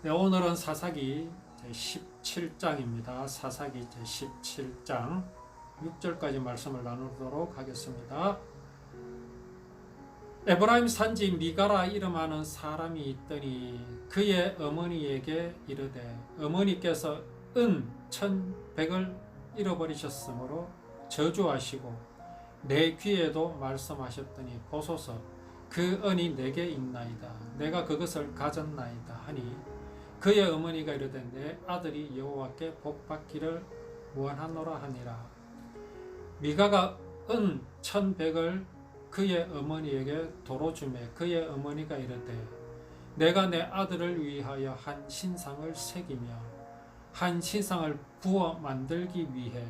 네, 오늘은 사사기 제17장입니다. 사사기 제17장 6절까지 말씀을 나누도록 하겠습니다. 에브라임 산지 미가라 이름하는 사람이 있더니 그의 어머니에게 이르되 어머니께서 은 1,100을 잃어버리셨으므로 저주하시고 내 귀에도 말씀하셨더니 보소서 그 은이 내게 있나이다. 내가 그것을 가졌나이다 하니 그의 어머니가 이르되 내 아들이 여호와께 복받기를 원하노라 하니라. 미가가 은 1,100을 그의 어머니에게 도로 주매 그의 어머니가 이르되 내가 내 아들을 위하여 한 신상을 새기며 한 신상을 부어 만들기 위해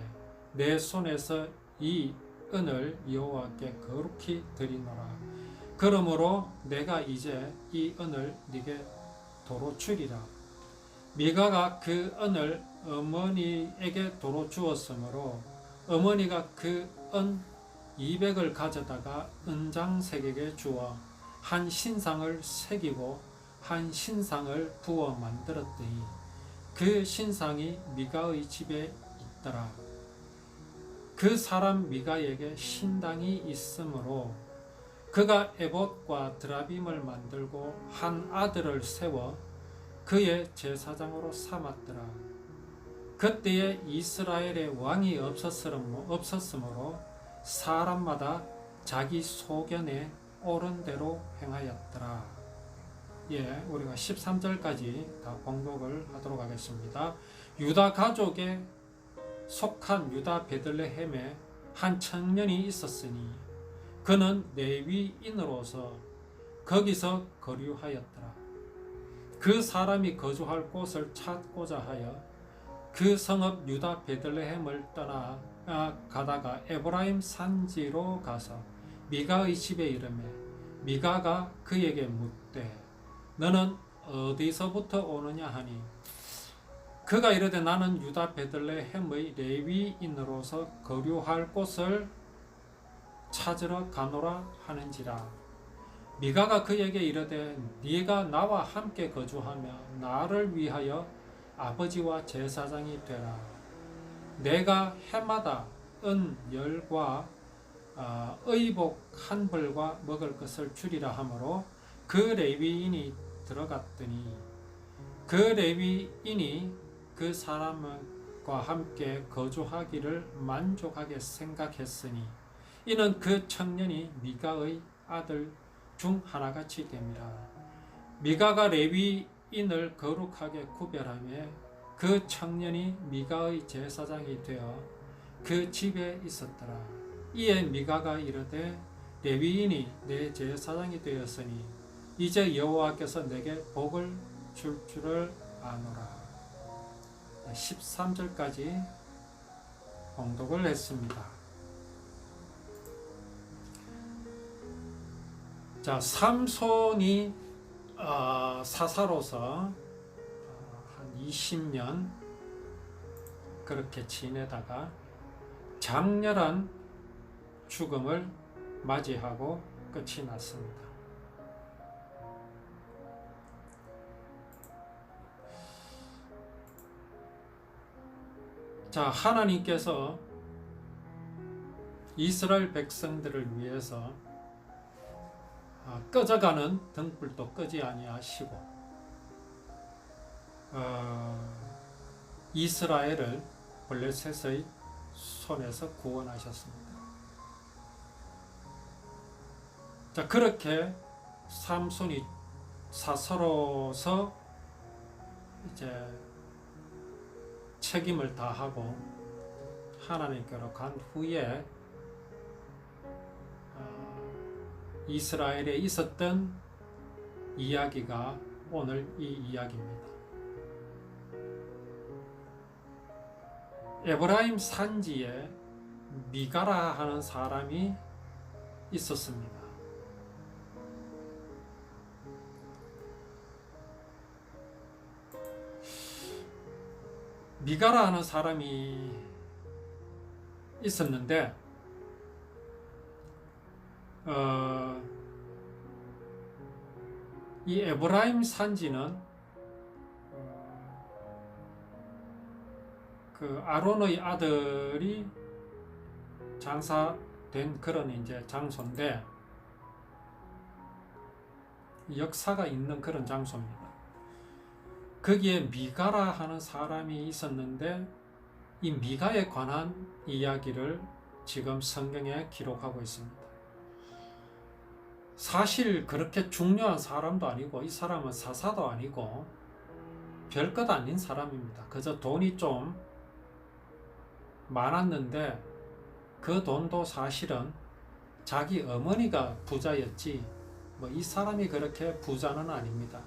내 손에서 이 은을 여호와께 거룩히 드리노라. 그러므로 내가 이제 이 은을 네게 도로 주리라. 미가가 그 은을 어머니에게 도로 주었으므로 어머니가 그 은 200을 가져다가 은장색에게 주어 한 신상을 새기고 한 신상을 부어 만들었더니 그 신상이 미가의 집에 있더라. 그 사람 미가에게 신당이 있으므로 그가 에봇과 드라빔을 만들고 한 아들을 세워 그의 제사장으로 삼았더라. 그때에 이스라엘의 왕이 없었으므로 사람마다 자기 소견에 옳은 대로 행하였더라. 우리가 13절까지 다 봉독을 하도록 하겠습니다. 유다 가족에 속한 유다 베들레헴에 한 청년이 있었으니 그는 레위인으로서 거기서 거류하였더라. 그 사람이 거주할 곳을 찾고자 하여 그 성읍 유다 베들레헴을 떠나 가다가 에브라임 산지로 가서 미가의 집에 이르매 미가가 그에게 묻되 너는 어디서부터 오느냐 하니 그가 이르되 나는 유다 베들레헴의 레위인으로서 거류할 곳을 찾으러 가노라 하는지라. 미가가 그에게 이르되 네가 나와 함께 거주하며 나를 위하여 아버지와 제사장이 되라. 내가 해마다 은 10과 의복 한 벌과 먹을 것을 주리라 하므로 그 레위인이 들어갔더니 그 레위인이 그 사람과 함께 거주하기를 만족하게 생각했으니 이는 그 청년이 미가의 아들 중 하나같이 됨이라. 미가가 레위인을 거룩하게 구별하며 그 청년이 미가의 제사장이 되어 그 집에 있었더라. 이에 미가가 이르되 레위인이 내 제사장이 되었으니 이제 여호와께서 내게 복을 줄 줄을 아노라. 13절까지 봉독을 했습니다. 자, 삼손이 사사로서 한 20년 그렇게 지내다가 장렬한 죽음을 맞이하고 끝이 났습니다. 자, 하나님께서 이스라엘 백성들을 위해서 꺼져가는 등불도 끄지 아니하시고 이스라엘을 블레셋의 손에서 구원하셨습니다. 자, 그렇게 삼손이 사사로서 이제 책임을 다하고 하나님께로 간 후에 이스라엘에 있었던 이야기가 오늘 이 이야기입니다. 에브라임 산지에 미가라 하는 사람이 있었습니다. 미가라 하는 사람이 있었는데 이 에브라임 산지는 그 아론의 아들이 장사된 그런 이제 장소인데 역사가 있는 그런 장소입니다. 거기에 미가라 하는 사람이 있었는데 이 미가에 관한 이야기를 지금 성경에 기록하고 있습니다. 사실 그렇게 중요한 사람도 아니고 이 사람은 사사도 아니고 별것 아닌 사람입니다. 그저 돈이 좀 많았는데 그 돈도 사실은 자기 어머니가 부자였지 뭐 이 사람이 그렇게 부자는 아닙니다.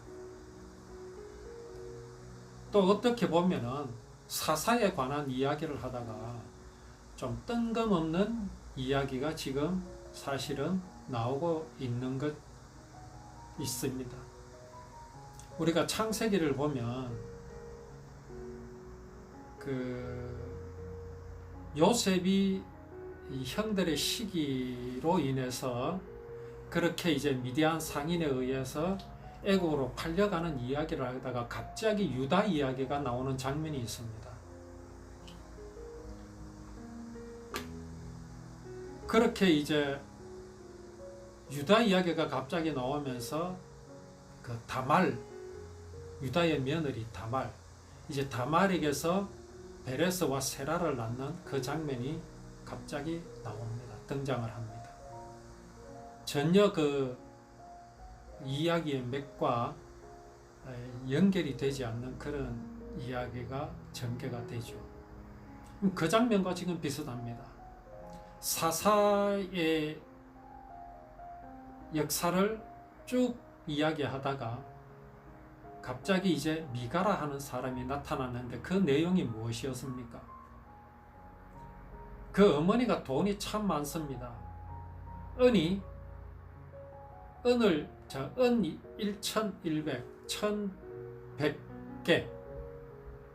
또 어떻게 보면은 사사에 관한 이야기를 하다가 좀 뜬금없는 이야기가 지금 사실은 나오고 있는 것 있습니다. 우리가 창세기를 보면 요셉이 이 형들의 시기로 인해서 그렇게 이제 미디안 상인에 의해서 애국으로 팔려가는 이야기를 하다가 갑자기 유다 이야기가 나오는 장면이 있습니다. 그렇게 이제 유다 이야기가 갑자기 나오면서 그 다말, 유다의 며느리 다말, 이제 다말에게서 베레스와 세라를 낳는 그 장면이 갑자기 나옵니다. 등장을 합니다. 전혀 그 이야기의 맥과 연결이 되지 않는 그런 이야기가 전개가 되죠. 그 장면과 지금 비슷합니다. 사사의 역사를 쭉 이야기하다가 갑자기 이제 미가라 하는 사람이 나타났는데 그 내용이 무엇이었습니까? 그 어머니가 돈이 참 많습니다. 은 1,100, 1,100개.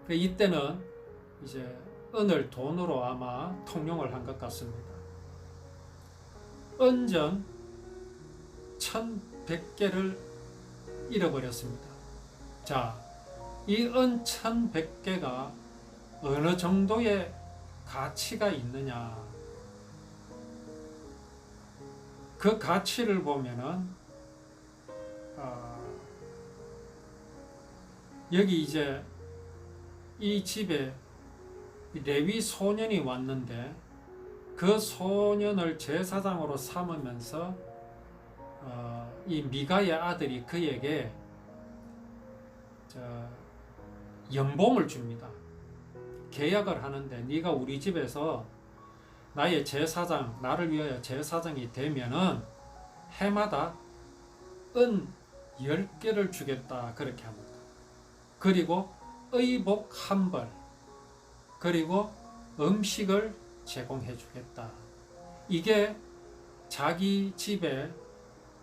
이때는 이제 은을 돈으로 아마 통용을 한 것 같습니다. 은전 1,100개를 잃어버렸습니다. 자, 이 은 1,100개가 어느 정도의 가치가 있느냐? 그 가치를 보면은 여기 이제 이 집에 레위 소년이 왔는데 그 소년을 제사장으로 삼으면서 이 미가의 아들이 그에게 연봉을 줍니다. 계약을 하는데 네가 우리 집에서 나의 제사장, 나를 위하여 제사장이 되면은 해마다 은 10개를 주겠다 그렇게 합니다. 그리고 의복 한 벌, 그리고 음식을 제공해 주겠다. 이게 자기 집에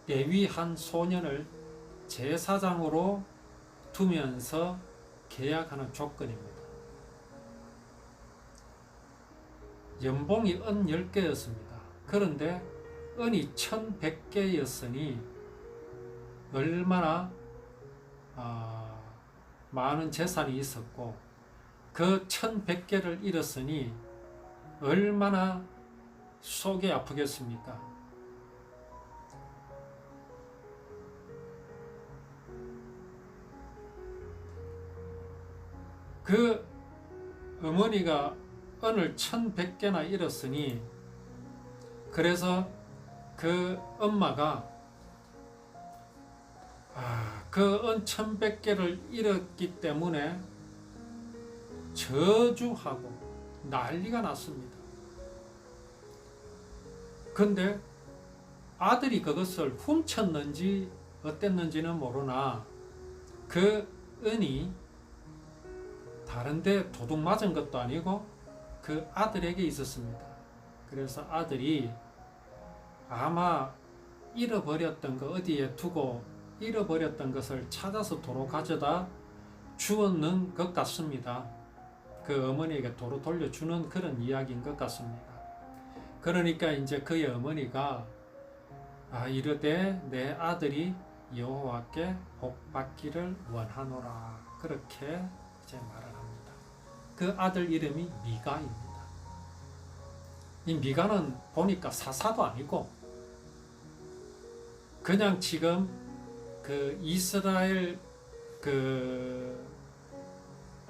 레위 한 소년을 제사장으로 두면서 계약하는 조건입니다. 연봉이 은 10개였습니다. 그런데 은이 1,100개였으니 얼마나 많은 재산이 있었고 그 1,100개를 잃었으니 얼마나 속이 아프겠습니까? 그 어머니가 은을 1,100개나 잃었으니 그래서 그 엄마가 그 은 1,100개를 잃었기 때문에 저주하고 난리가 났습니다. 근데 아들이 그것을 훔쳤는지 어땠는지는 모르나 그 은이 다른데 도둑 맞은 것도 아니고 그 아들에게 있었습니다. 그래서 아들이 아마 잃어버렸던 거 어디에 두고 잃어버렸던 것을 찾아서 도로 가져다 주었는 것 같습니다. 그 어머니에게 도로 돌려주는 그런 이야기인 것 같습니다. 그러니까 이제 그의 어머니가 이르되 내 아들이 여호와께 복 받기를 원하노라 그렇게 이제 말을 합니다. 그 아들 이름이 미가입니다. 이 미가는 보니까 사사도 아니고 그냥 지금 그 이스라엘 그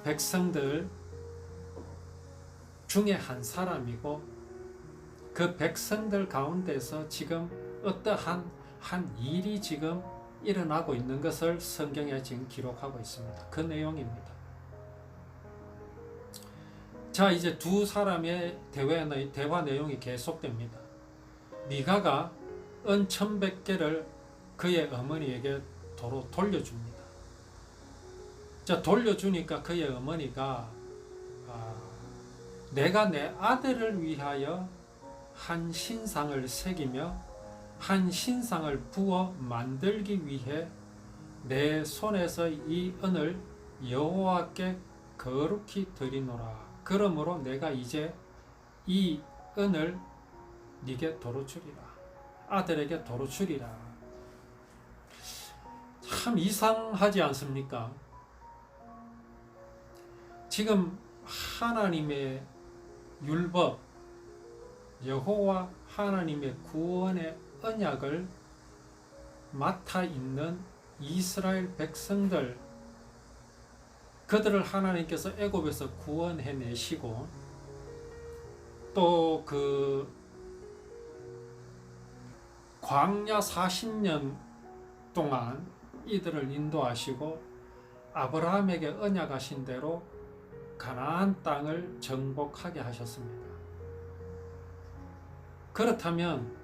백성들 중에 한 사람이고 그 백성들 가운데서 지금 어떠한 한 일이 지금 일어나고 있는 것을 성경에 지금 기록하고 있습니다. 그 내용입니다. 자, 이제 두 사람의 대화 내용이 계속됩니다. 미가가 은 1100개를 그의 어머니에게 도로 돌려줍니다. 자, 돌려주니까 그의 어머니가 내가 내 아들을 위하여 한 신상을 새기며 한 신상을 부어 만들기 위해 내 손에서 이 은을 여호와께 거룩히 드리노라. 그러므로 내가 이제 이 은을 네게 도로 주리라. 아들에게 도로 주리라. 참 이상하지 않습니까? 지금 하나님의 율법, 여호와 하나님의 구원의 언약을 맡아 있는 이스라엘 백성들, 그들을 하나님께서 애굽에서 구원해 내시고 또 그 광야 40년 동안 이들을 인도하시고 아브라함에게 언약하신 대로 가나안 땅을 정복하게 하셨습니다. 그렇다면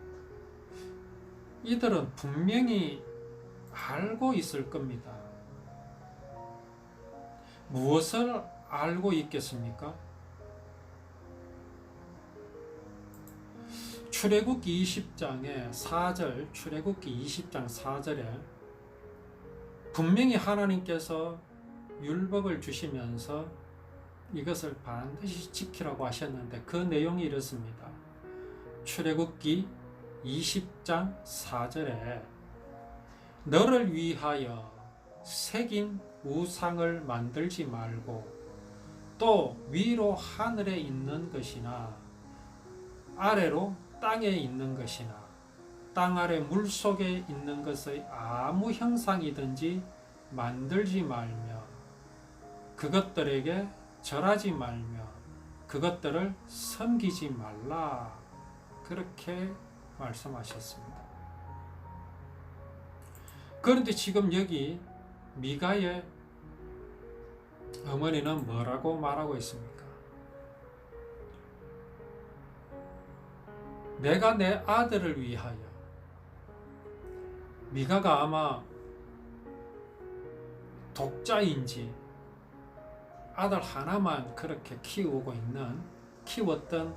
이들은 분명히 알고 있을 겁니다. 무엇을 알고 있겠습니까? 출애굽기 20장의 4절, 출애굽기 20장 4절에 분명히 하나님께서 율법을 주시면서 이것을 반드시 지키라고 하셨는데 그 내용이 이렇습니다. 출애굽기 20장 4절에 너를 위하여 새긴 우상을 만들지 말고 또 위로 하늘에 있는 것이나 아래로 땅에 있는 것이나 땅 아래 물속에 있는 것의 아무 형상이든지 만들지 말며 그것들에게 절하지 말며 그것들을 섬기지 말라. 그렇게 말씀하셨습니다. 그런데 지금 여기 미가의 어머니는 뭐라고 말하고 있습니까? 내가 내 아들을 위하여. 미가가 아마 독자인지 아들 하나만 그렇게 키웠던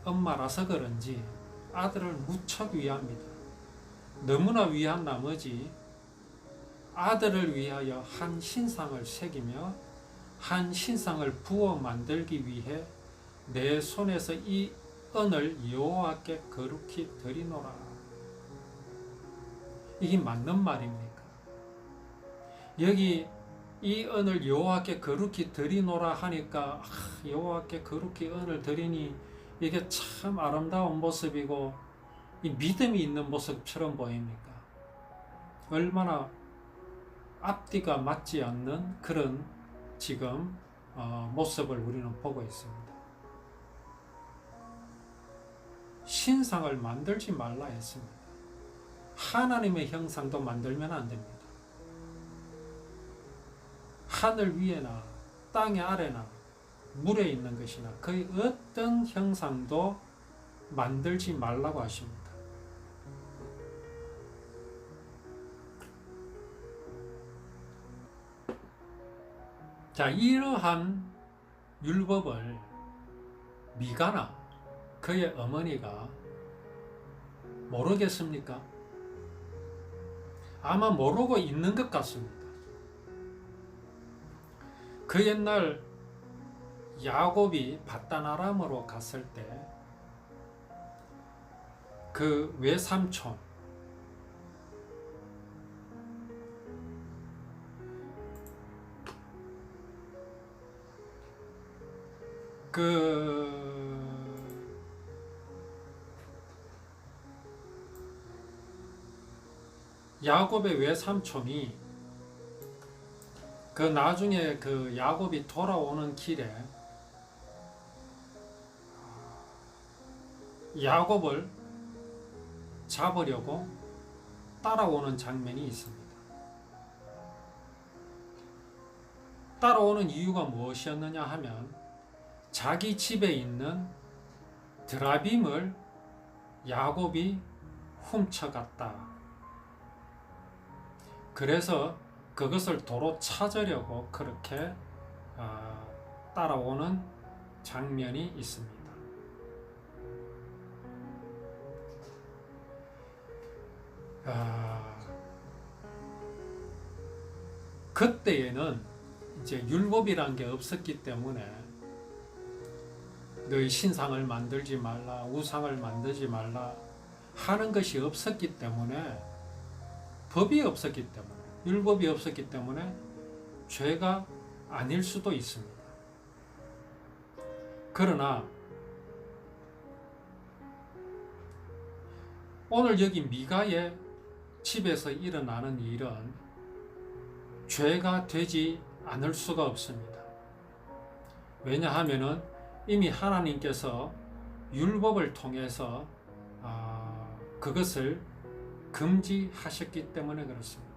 엄마라서 그런지 아들을 무척 위합니다. 너무나 위한 나머지 아들을 위하여 한 신상을 새기며 한 신상을 부어 만들기 위해 내 손에서 이 은을 여호와께 거룩히 드리노라. 이게 맞는 말입니까? 여기 이 은을 여호와께 거룩히 드리노라 하니까 여호와께 거룩히 은을 드리니 이게 참 아름다운 모습이고 이 믿음이 있는 모습처럼 보입니까? 얼마나 앞뒤가 맞지 않는 그런 지금 모습을 우리는 보고 있습니다. 신상을 만들지 말라 했습니다. 하나님의 형상도 만들면 안 됩니다. 하늘 위에나 땅의 아래나 물에 있는 것이나 거의 어떤 형상도 만들지 말라고 하십니다. 자, 이러한 율법을 미가나 그의 어머니가 모르겠습니까? 아마 모르고 있는 것 같습니다. 그 옛날 야곱이 밧단 아람으로 갔을 때 그 외삼촌 그 야곱의 외삼촌이 그 나중에 그 야곱이 돌아오는 길에 야곱을 잡으려고 따라오는 장면이 있습니다. 따라오는 이유가 무엇이었느냐 하면 자기 집에 있는 드라빔을 야곱이 훔쳐갔다. 그래서 그것을 도로 찾으려고 그렇게 따라오는 장면이 있습니다. 그때에는 이제 율법이란 게 없었기 때문에 너희 신상을 만들지 말라, 우상을 만들지 말라 하는 것이 없었기 때문에, 법이 없었기 때문에, 율법이 없었기 때문에 죄가 아닐 수도 있습니다. 그러나 오늘 여기 미가의 집에서 일어나는 일은 죄가 되지 않을 수가 없습니다. 왜냐하면 이미 하나님께서 율법을 통해서 그것을 금지하셨기 때문에 그렇습니다.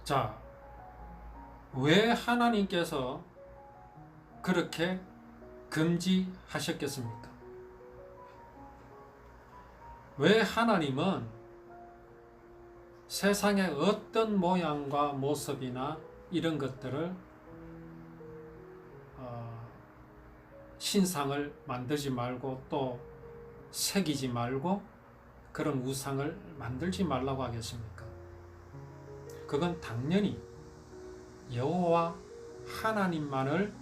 자, 왜 하나님께서 그렇게 금지하셨겠습니까? 왜 하나님은 세상의 어떤 모양과 모습이나 이런 것들을 신상을 만들지 말고 또 새기지 말고 그런 우상을 만들지 말라고 하겠습니까? 그건 당연히 여호와 하나님만을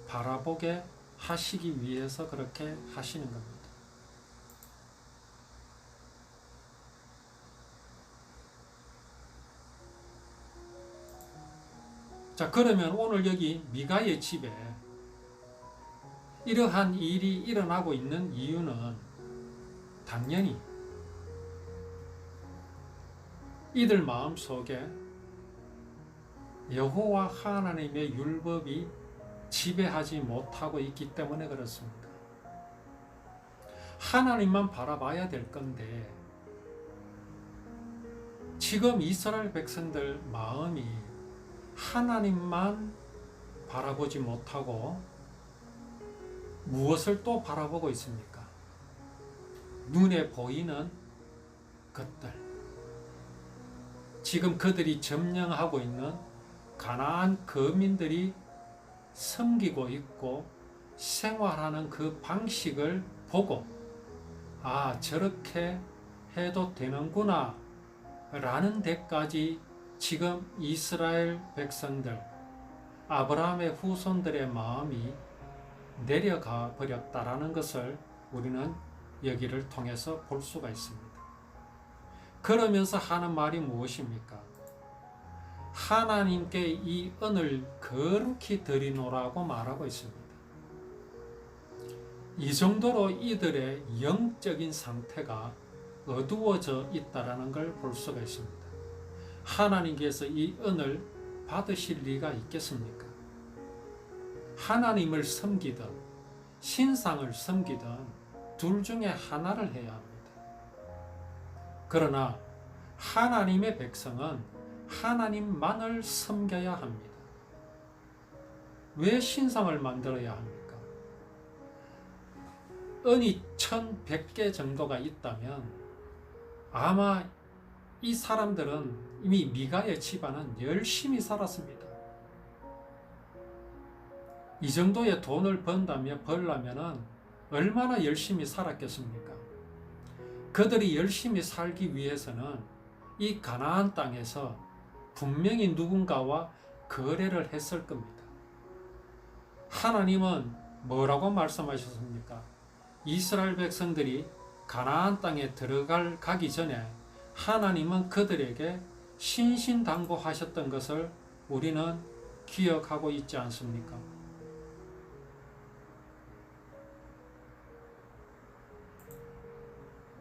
바라보게 하시기 위해서 그렇게 하시는 겁니다. 자, 그러면 오늘 여기 미가의 집에 이러한 일이 일어나고 있는 이유는 당연히 이들 마음속에 여호와 하나님의 율법이 지배하지 못하고 있기 때문에 그렇습니다. 하나님만 바라봐야 될 건데 지금 이스라엘 백성들 마음이 하나님만 바라보지 못하고 무엇을 또 바라보고 있습니까? 눈에 보이는 것들, 지금 그들이 점령하고 있는 가나안 거민들이 섬기고 있고 생활하는 그 방식을 보고 저렇게 해도 되는구나 라는 데까지 지금 이스라엘 백성들, 아브라함의 후손들의 마음이 내려가 버렸다라는 것을 우리는 여기를 통해서 볼 수가 있습니다. 그러면서 하는 말이 무엇입니까? 하나님께 이 은을 거룩히 드리노라고 말하고 있습니다. 이 정도로 이들의 영적인 상태가 어두워져 있다라는 걸 볼 수가 있습니다. 하나님께서 이 은을 받으실 리가 있겠습니까? 하나님을 섬기든 신상을 섬기든 둘 중에 하나를 해야 합니다. 그러나 하나님의 백성은 하나님만을 섬겨야 합니다. 왜 신상을 만들어야 합니까? 은이 1100개 정도가 있다면 아마 이 사람들은 이미 미가의 집안은 열심히 살았습니다. 이 정도의 돈을 벌려면 얼마나 열심히 살았겠습니까? 그들이 열심히 살기 위해서는 이 가나안 땅에서 분명히 누군가와 거래를 했을 겁니다. 하나님은 뭐라고 말씀하셨습니까? 이스라엘 백성들이 가나안 땅에 가기 전에 하나님은 그들에게 신신당부하셨던 것을 우리는 기억하고 있지 않습니까?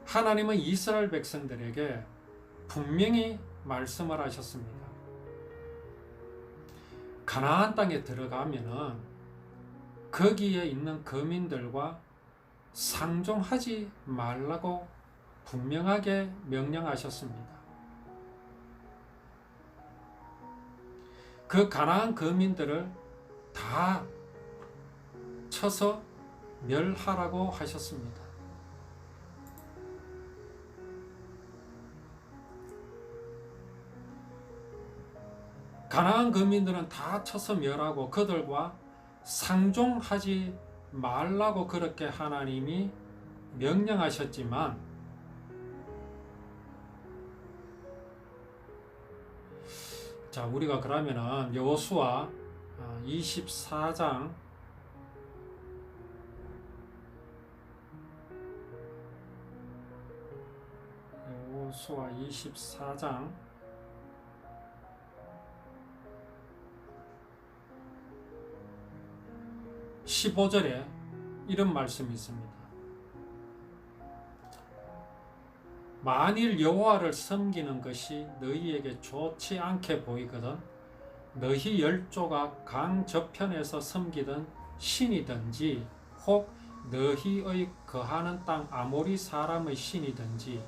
하나님은 이스라엘 백성들에게 분명히 말씀을 하셨습니다. 가나안 땅에 들어가면은 거기에 있는 거민들과 상종하지 말라고 분명하게 명령하셨습니다. 그 가나안 거민들을 다 쳐서 멸하라고 하셨습니다. 가나안 거민들은 다 쳐서 멸하고 그들과 상종하지 말라고 그렇게 하나님이 명령하셨지만 자, 우리가 그러면은 여호수아 24장 여호수아 24장 15절에 이런 말씀이 있습니다. 만일 여호와를 섬기는 것이 너희에게 좋지 않게 보이거든 너희 열조가 강 저편에서 섬기던 신이든지 혹 너희의 거하는 땅 아모리 사람의 신이든지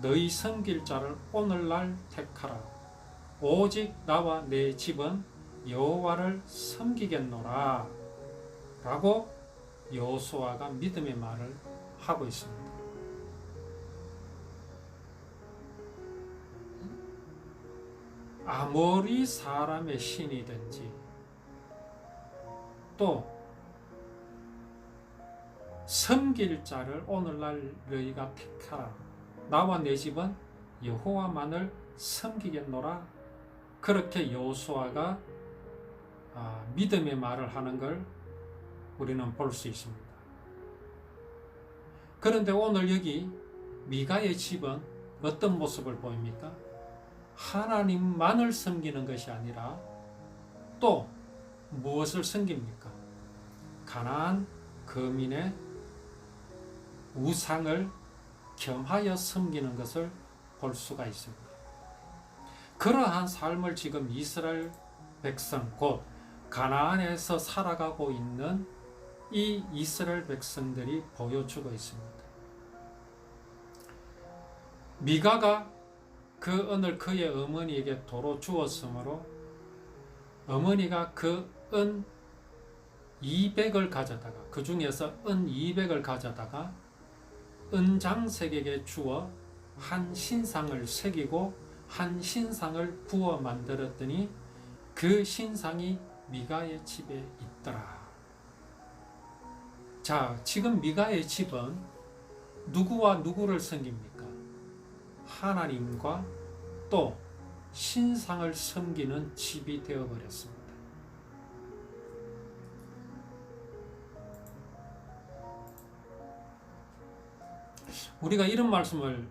너희 섬길 자를 오늘날 택하라. 오직 나와 내 집은 여호와를 섬기겠노라 라고 여호수아가 믿음의 말을 하고 있습니다. 아모리 사람의 신이든지 또 섬길 자를 오늘날 너희가 택하라. 나와 내 집은 여호와만을 섬기겠노라. 그렇게 여호수아가 믿음의 말을 하는 걸 우리는 볼 수 있습니다. 그런데 오늘 여기 미가의 집은 어떤 모습을 보입니까? 하나님만을 섬기는 것이 아니라 또 무엇을 섬깁니까? 가나안 거민의 우상을 겸하여 섬기는 것을 볼 수가 있습니다. 그러한 삶을 지금 이스라엘 백성 곧 가나안에서 살아가고 있는 이 이스라엘 백성들이 보여주고 있습니다. 미가가 그 은을 그의 어머니에게 도로 주었으므로 어머니가 그 은 200을 가져다가 그 중에서 은 200을 가져다가 은장색에게 주어 한 신상을 새기고 한 신상을 부어 만들었더니 그 신상이 미가의 집에 있더라. 자, 지금 미가의 집은 누구와 누구를 섬깁니까? 하나님과 또 신상을 섬기는 집이 되어버렸습니다. 우리가 이런 말씀을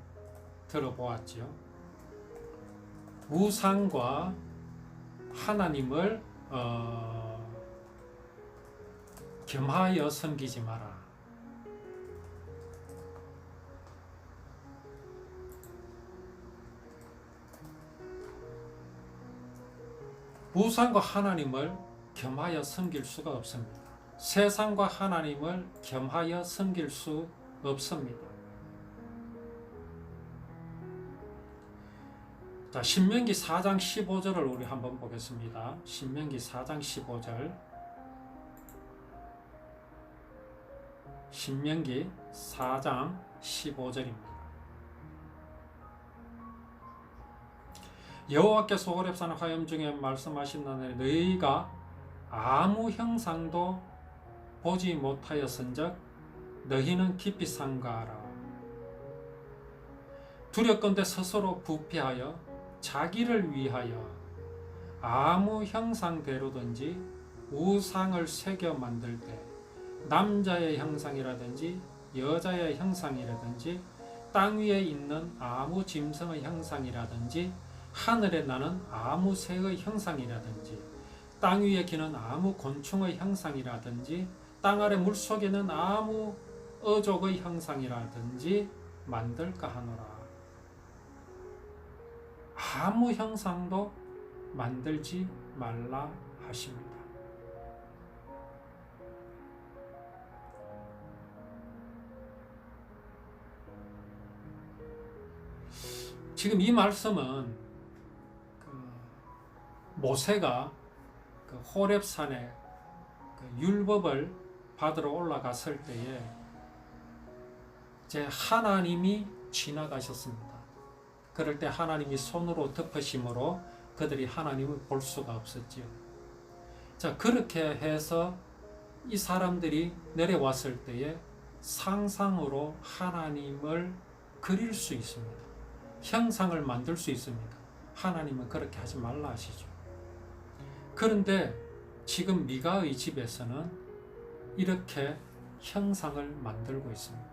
들어보았지요. 우상과 하나님을 겸하여 섬기지 마라. 우상과 하나님을 겸하여 섬길 수가 없습니다. 세상과 하나님을 겸하여 섬길 수 없습니다. 자, 신명기 4장 15절을 우리 한번 보겠습니다. 신명기 4장 15절. 신명기 4장 15절입니다. 여호와께서 호렙산 화염 중에 말씀하신다는 너희가 아무 형상도 보지 못하였은즉 너희는 깊이 삼가하라. 두렵건대 스스로 부패하여 자기를 위하여 아무 형상대로든지 우상을 새겨 만들 때 남자의 형상이라든지 여자의 형상이라든지 땅 위에 있는 아무 짐승의 형상이라든지 하늘에 나는 아무 새의 형상이라든지 땅 위에 기는 아무 곤충의 형상이라든지 땅 아래 물속에 있는 아무 어족의 형상이라든지 만들까 하노라. 아무 형상도 만들지 말라 하십니다. 지금 이 말씀은 모세가 호렙산에 율법을 받으러 올라갔을 때에 이제 하나님이 지나가셨습니다. 그럴 때 하나님이 손으로 덮으심으로 그들이 하나님을 볼 수가 없었지요. 자, 그렇게 해서 이 사람들이 내려왔을 때에 상상으로 하나님을 그릴 수 있습니다. 형상을 만들 수 있습니다. 하나님은 그렇게 하지 말라 하시죠. 그런데 지금 미가의 집에서는 이렇게 형상을 만들고 있습니다.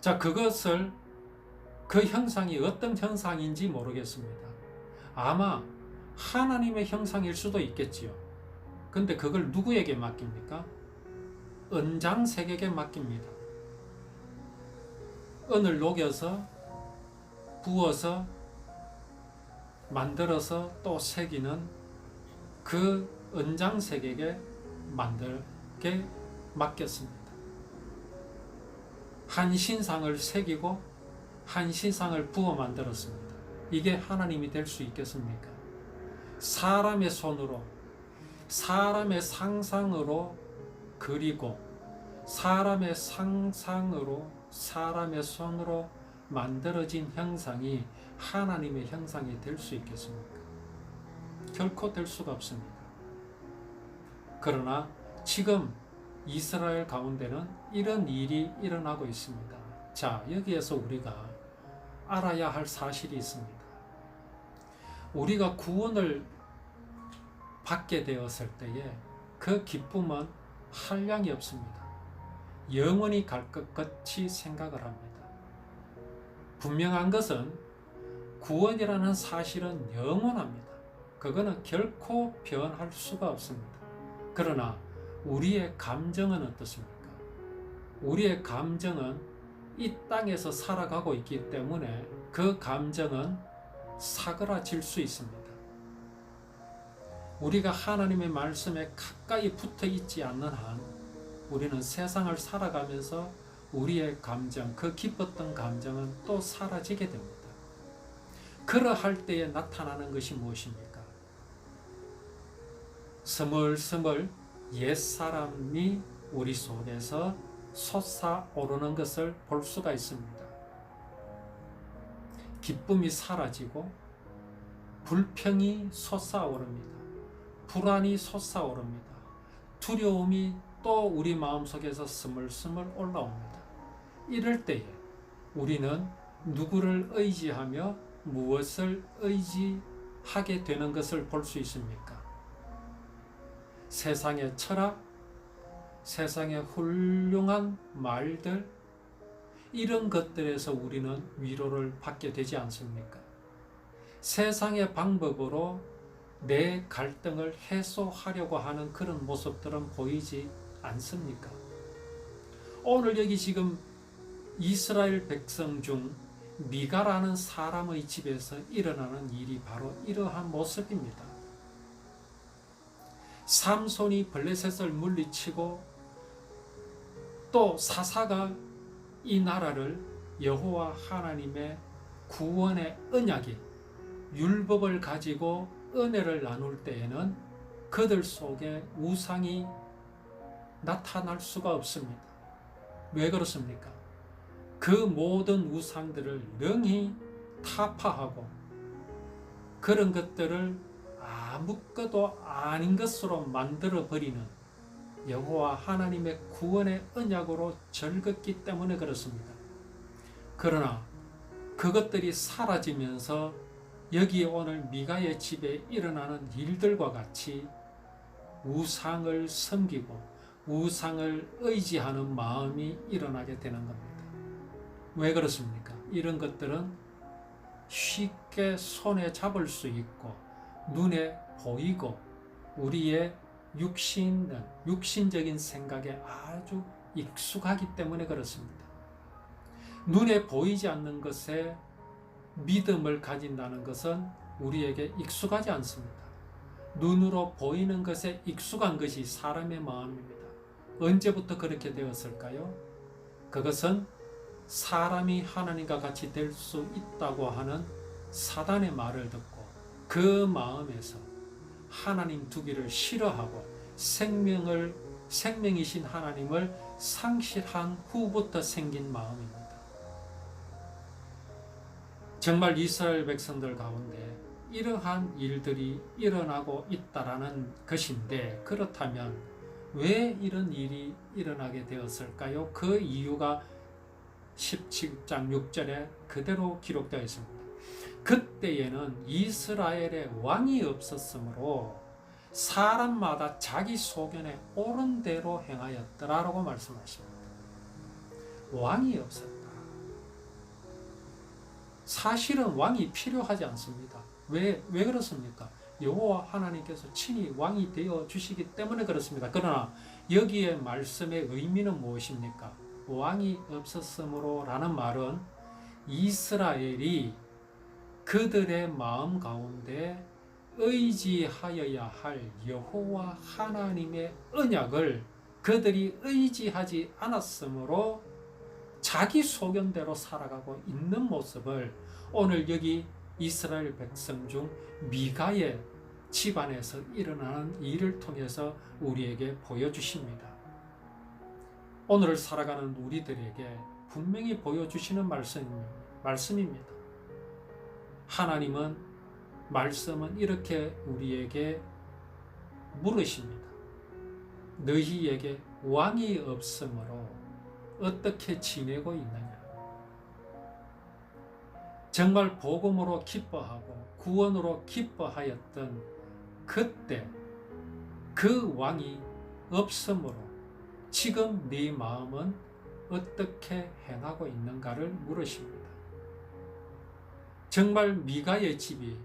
자, 그 형상이 어떤 형상인지 모르겠습니다. 아마 하나님의 형상일 수도 있겠지요. 근데 그걸 누구에게 맡깁니까? 은장색에게 맡깁니다. 은을 녹여서 부어서 만들어서 또 새기는 그 은장색에게 만들게 맡겼습니다. 한 신상을 새기고 한 신상을 부어 만들었습니다. 이게 하나님이 될 수 있겠습니까? 사람의 손으로, 사람의 상상으로 그리고 사람의 상상으로, 사람의 손으로 만들어진 형상이 하나님의 형상이 될 수 있겠습니까? 결코 될 수가 없습니다. 그러나 지금 이스라엘 가운데는 이런 일이 일어나고 있습니다. 자, 여기에서 우리가 알아야 할 사실이 있습니다. 우리가 구원을 받게 되었을 때에 그 기쁨은 한량이 없습니다. 영원히 갈 것 같이 생각을 합니다. 분명한 것은 구원이라는 사실은 영원합니다. 그거는 결코 변할 수가 없습니다. 그러나 우리의 감정은 어떻습니까? 우리의 감정은 이 땅에서 살아가고 있기 때문에 그 감정은 사그라질 수 있습니다. 우리가 하나님의 말씀에 가까이 붙어 있지 않는 한 우리는 세상을 살아가면서 우리의 감정, 그 기뻤던 감정은 또 사라지게 됩니다. 그러할 때에 나타나는 것이 무엇입니까? 스물스물 옛사람이 우리 속에서 솟아오르는 것을 볼 수가 있습니다. 기쁨이 사라지고 불평이 솟아오릅니다. 불안이 솟아오릅니다. 두려움이 또 우리 마음속에서 스물스물 올라옵니다. 이럴 때에 우리는 누구를 의지하며 무엇을 의지하게 되는 것을 볼 수 있습니까? 세상의 철학, 세상의 훌륭한 말들, 이런 것들에서 우리는 위로를 받게 되지 않습니까? 세상의 방법으로 내 갈등을 해소하려고 하는 그런 모습들은 보이지 않습니까? 오늘 여기 지금 이스라엘 백성 중 미가라는 사람의 집에서 일어나는 일이 바로 이러한 모습입니다. 삼손이 블레셋을 물리치고 또 사사가 이 나라를 여호와 하나님의 구원의 언약이 율법을 가지고 은혜를 나눌 때에는 그들 속에 우상이 나타날 수가 없습니다. 왜 그렇습니까? 그 모든 우상들을 능히 타파하고 그런 것들을 아무것도 아닌 것으로 만들어버리는 여호와 하나님의 구원의 언약으로 절겼기 때문에 그렇습니다. 그러나 그것들이 사라지면서 여기 오늘 미가의 집에 일어나는 일들과 같이 우상을 섬기고 우상을 의지하는 마음이 일어나게 되는 겁니다. 왜 그렇습니까? 이런 것들은 쉽게 손에 잡을 수 있고 눈에 보이고 우리의 육신적인 생각에 아주 익숙하기 때문에 그렇습니다. 눈에 보이지 않는 것에 믿음을 가진다는 것은 우리에게 익숙하지 않습니다. 눈으로 보이는 것에 익숙한 것이 사람의 마음입니다. 언제부터 그렇게 되었을까요? 그것은 사람이 하나님과 같이 될 수 있다고 하는 사단의 말을 듣고 그 마음에서 하나님 두기를 싫어하고 생명이신 하나님을 상실한 후부터 생긴 마음입니다. 정말 이스라엘 백성들 가운데 이러한 일들이 일어나고 있다라는 것인데, 그렇다면 왜 이런 일이 일어나게 되었을까요? 그 이유가 17장 6절에 그대로 기록되어 있습니다. 그때에는 이스라엘에 왕이 없었으므로 사람마다 자기 소견에 옳은 대로 행하였더라라고 말씀하십니다. 왕이 없었다. 사실은 왕이 필요하지 않습니다. 왜 그렇습니까? 여호와 하나님께서 친히 왕이 되어 주시기 때문에 그렇습니다. 그러나 여기에 말씀의 의미는 무엇입니까? 왕이 없었으므로 라는 말은 이스라엘이 그들의 마음 가운데 의지하여야 할 여호와 하나님의 언약을 그들이 의지하지 않았으므로 자기 소견대로 살아가고 있는 모습을 오늘 여기 이스라엘 백성 중 미가의 집안에서 일어나는 일을 통해서 우리에게 보여주십니다. 오늘을 살아가는 우리들에게 분명히 보여주시는 말씀입니다. 하나님은 말씀은 이렇게 우리에게 물으십니다. 너희에게 왕이 없으므로 어떻게 지내고 있느냐? 정말 복음으로 기뻐하고 구원으로 기뻐하였던 그때 그 왕이 없으므로 지금 네 마음은 어떻게 행하고 있는가를 물으십니다. 정말 미가의 집이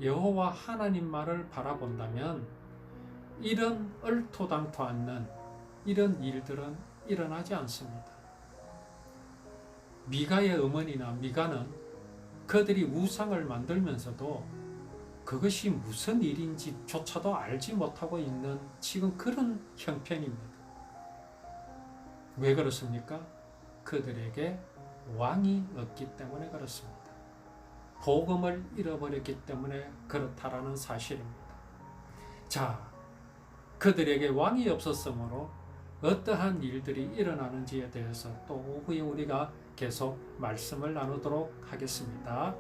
여호와 하나님 말을 바라본다면 이런 얼토당토 않는 이런 일들은 일어나지 않습니다. 미가의 어머니나 미가는 그들이 우상을 만들면서도 그것이 무슨 일인지조차도 알지 못하고 있는 지금 그런 형편입니다. 왜 그렇습니까? 그들에게 왕이 없기 때문에 그렇습니다. 복음을 잃어버렸기 때문에 그렇다라는 사실입니다. 자, 그들에게 왕이 없었으므로 어떠한 일들이 일어나는지에 대해서 또 오후에 우리가 계속 말씀을 나누도록 하겠습니다.